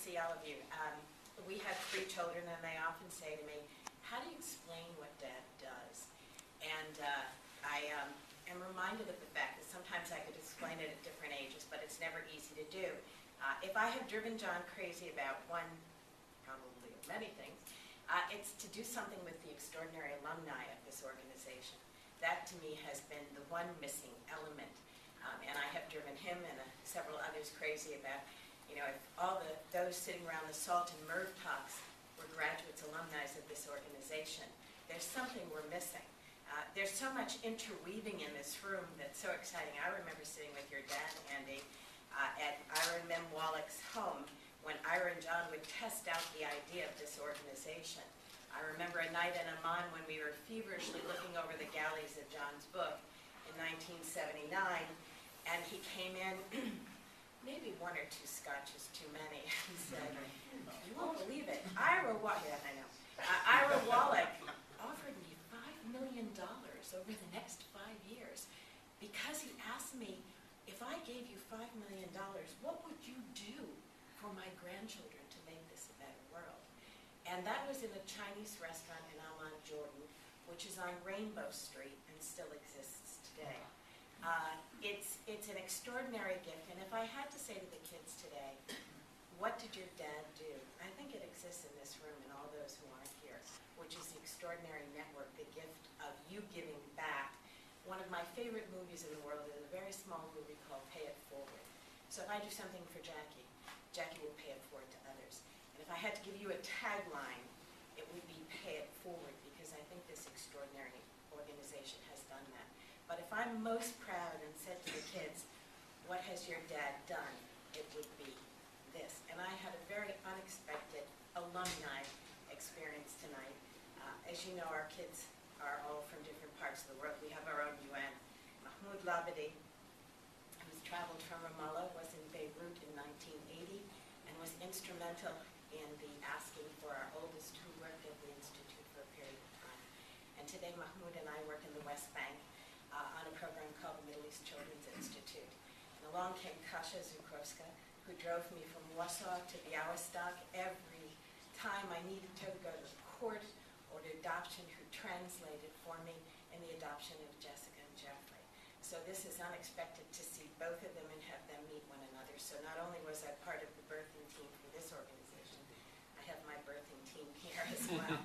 see all of you. We have 3 children, and they often say to me, how do you explain what Dad does? And I am reminded of the fact that sometimes I could explain it at different ages, but it's never easy to do. If I have driven John crazy about one, probably of many things, it's to do something with the extraordinary alumni of this organization. That, to me, has been the one missing element. And I have driven him and several others crazy about, if all those sitting around the SALT and Mroz talks were graduates, alumni of this organization, there's something we're missing. There's so much interweaving in this room that's so exciting. I remember sitting with your dad, Andy, at Ira and Mem Wallach's home when Ira and John would test out the idea of this organization. I remember a night in Amman when we were feverishly looking over the galleys of John's book in 1979, and he came in, maybe 1 or 2 scotches too many, and said, you won't believe it, Ira Wallach offered me $5 million over the next 5 years because he asked me, if I gave you $5 million, what would you do for my grandchildren to make this a better world? And that was in a Chinese restaurant in Amman, Jordan, which is on Rainbow Street and still exists today. It's an extraordinary gift, and if I had to say to the kids today, what did your dad do? I think it exists in this room and all those who aren't here, which is the extraordinary network, the gift of you giving back. One of my favorite movies in the world is a very small movie called Pay It Forward. So if I do something for Jackie, Jackie will pay it forward to others. And if I had to give you a tagline, it would be Pay It Forward, because I think this extraordinary organization has done that. But if I'm most proud and said to the kids, what has your dad done, it would be this. And I had a very unexpected alumni experience tonight. As you know, our kids are all from different parts of the world. We have our own UN. Mahmoud Labadi, who's traveled from Ramallah, was in Beirut in 1980 and was instrumental in the asking for our oldest, who worked at the Institute for a period of time. And today Mahmoud and I work in the West Bank on a program called the Middle East Children's Institute. And along came Kasia Zukowska, who drove me from Warsaw to Białystok every time I needed to go to court or to adoption, who translated for me in the adoption of Jessica and Jeffrey. So this is unexpected to see both of them and have them meet one another. So not only was I part of the birthing team for this organization, I have my birthing team here as well.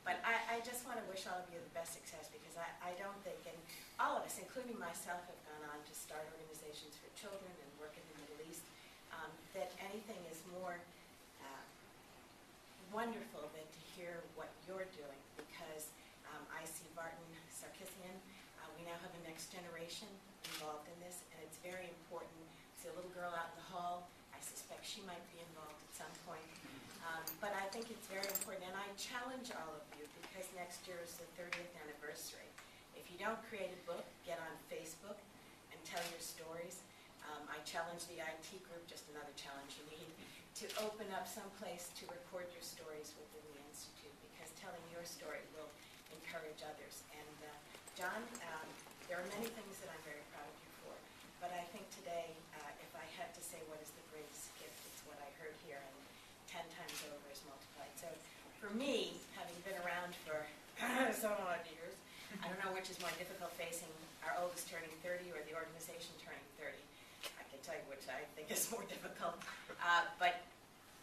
But I just want to wish all of you the best success, because I don't think, and all of us, including myself, have gone on to start organizations for children and work in the Middle East, that anything is more wonderful than to hear what you're doing, because I see Barton Sarkisian. We now have a next generation involved in this, and it's very important. See a little girl out in the hall. I suspect she might be involved at some point. But I think it's very important, and I challenge all of you, because next year is the 30th anniversary. If you don't create a book, get on Facebook and tell your stories. I challenge the IT group, just another challenge you need, to open up some place to record your stories within the Institute, because telling your story will encourage others. And John, there are many things that I'm very proud of you for, but I think today, if I had to say what is the greatest gift, it's what I heard here, and 10 times over is multiplied. So for me, having been around for so many years, I don't know which is more difficult, facing our oldest turning 30 or the organization turning 30. I can tell you which I think is more difficult. But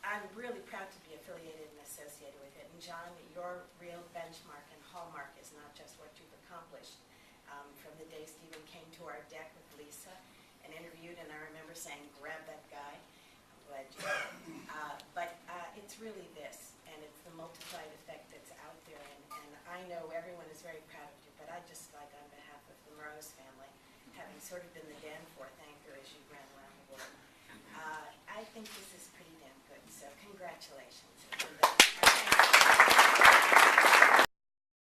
I'm really proud to be affiliated and associated with it. And John, your real benchmark and hallmark is not just what you've accomplished. From the day Stephen came to our deck with Lisa and interviewed, and I remember saying, grab that guy. I'm glad you did. But it's really this, and it's the multiplied effect that's out there. And I know everyone is very proud of you, but I'd just like, on behalf of the Mroz family, having sort of been the Danforth